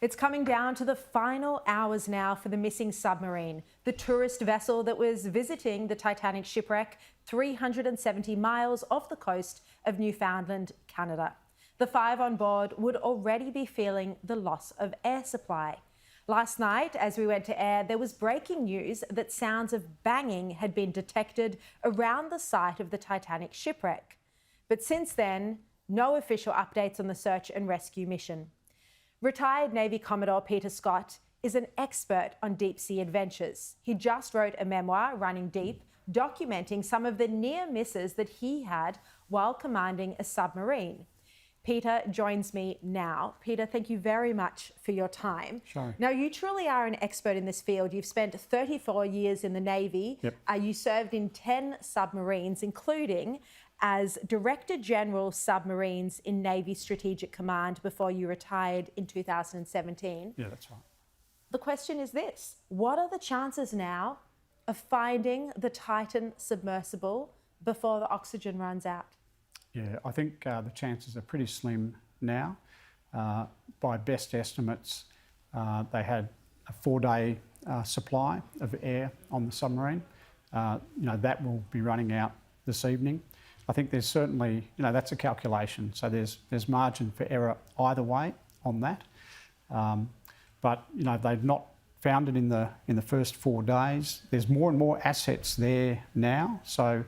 It's coming down to the final hours now for the missing submarine, the tourist vessel that was visiting the Titanic shipwreck 370 miles off the coast of Newfoundland, Canada. The 5 on board would already be feeling the loss of air supply. Last night, as we went to air, there was breaking news that sounds of banging had been detected around the site of the Titanic shipwreck. But since then, no official updates on the search and rescue mission. Retired Navy Commodore Peter Scott is an expert on deep sea adventures. He just wrote a memoir, Running Deep, documenting some of the near misses that he had while commanding a submarine. Peter joins me now. Peter, thank you very much for your time. Sure. Now, you truly are an expert in this field. You've spent 34 years in the Navy. Yep. You served in 10 submarines, including as Director General Submarines in Navy Strategic Command before you retired in 2017. Yeah, that's right. The question is this: what are the chances now of finding the Titan submersible before the oxygen runs out? Yeah, I think the chances are pretty slim now. By best estimates, they had a 4-day supply of air on the submarine. That will be running out this evening. I think there's certainly, that's a calculation, so there's margin for error either way on that. But they've not found it in the first 4 days. There's more and more assets there now, so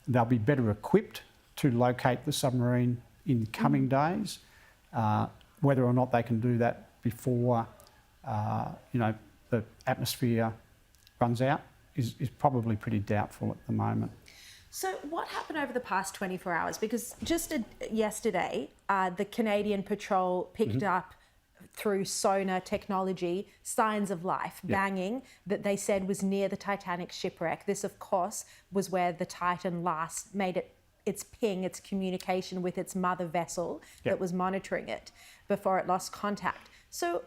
they'll be better equipped to locate the submarine in coming days. Whether or not they can do that before the atmosphere runs out is probably pretty doubtful at the moment. So what happened over the past 24 hours? Because just yesterday, the Canadian Patrol picked up through sonar technology signs of life, banging, that they said was near the Titanic shipwreck. This, of course, was where the Titan last made its ping, its communication with its mother vessel that was monitoring it before it lost contact. So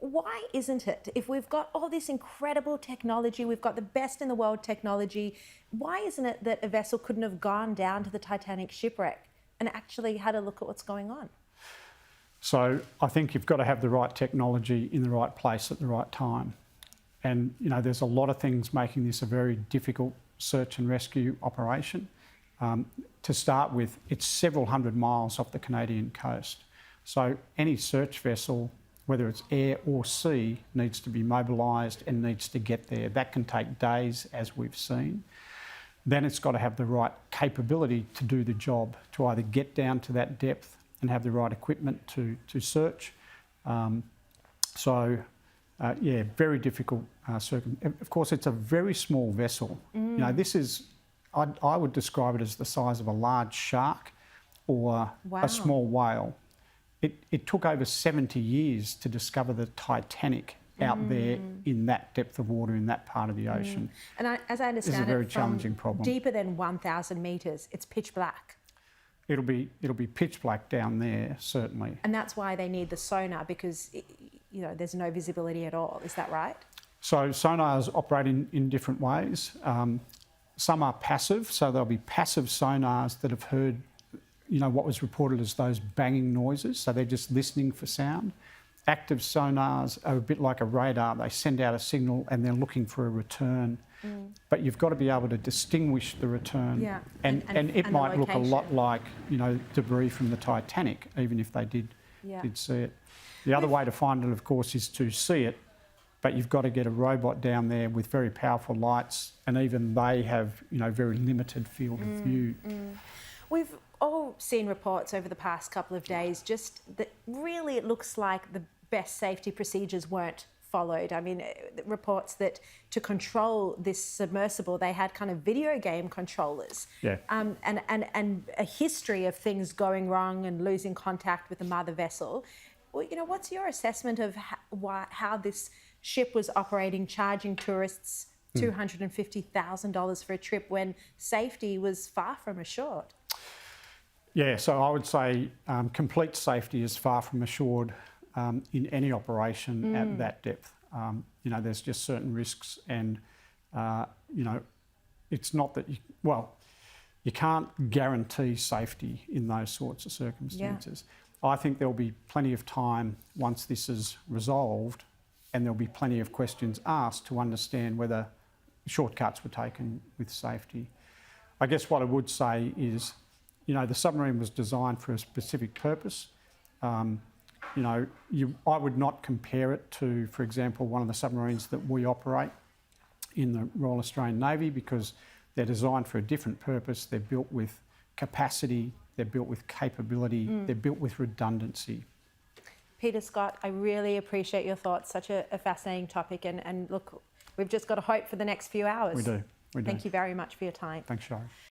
why isn't it, if we've got all this incredible technology, we've got the best in the world technology, why isn't it that a vessel couldn't have gone down to the Titanic shipwreck and actually had a look at what's going on? So I think you've got to have the right technology in the right place at the right time. And, there's a lot of things making this a very difficult search and rescue operation. To start with, it's several hundred miles off the Canadian coast. So any search vessel, whether it's air or sea, needs to be mobilised and needs to get there. That can take days, as we've seen. Then it's got to have the right capability to do the job, to either get down to that depth and have the right equipment to search. Very difficult Of course, it's a very small vessel. This is, I would describe it as the size of a large shark or a small whale. It took over 70 years to discover the Titanic out there in that depth of water in that part of the ocean. And as I understand, it's a very challenging problem. Deeper than 1,000 metres, it's pitch black. It'll be pitch black down there, certainly. And that's why they need the sonar, because there's no visibility at all. Is that right? So sonars operate in different ways. Some are passive, so there'll be passive sonars that have heard what was reported as those banging noises, so they're just listening for sound. Active sonars are a bit like a radar. They send out a signal and they're looking for a return. But you've got to be able to distinguish the return. Yeah. And it might look a lot like, debris from the Titanic, even if they did see it. The other way to find it, of course, is to see it, but you've got to get a robot down there with very powerful lights, and even they have, very limited field of view. We've all seen reports over the past couple of days just that really it looks like the best safety procedures weren't followed. I mean, reports that to control this submersible, they had kind of video game controllers. Yeah. And a history of things going wrong and losing contact with the mother vessel. Well, what's your assessment of how this ship was operating, charging tourists $250,000 for a trip when safety was far from assured? Yeah, so I would say complete safety is far from assured in any operation at that depth. There's just certain risks, and it's not that you can't guarantee safety in those sorts of circumstances. I think there'll be plenty of time once this is resolved, and there'll be plenty of questions asked to understand whether shortcuts were taken with safety. I guess what I would say is, you know, the submarine was designed for a specific purpose. You know, I would not compare it to, for example, one of the submarines that we operate in the Royal Australian Navy, because they're designed for a different purpose. They're built with capacity, they're built with capability, they're built with redundancy. Peter Scott, I really appreciate your thoughts. Such a fascinating topic, and look, we've just got to hope for the next few hours. We do. Thank you very much for your time. Thanks, Shari.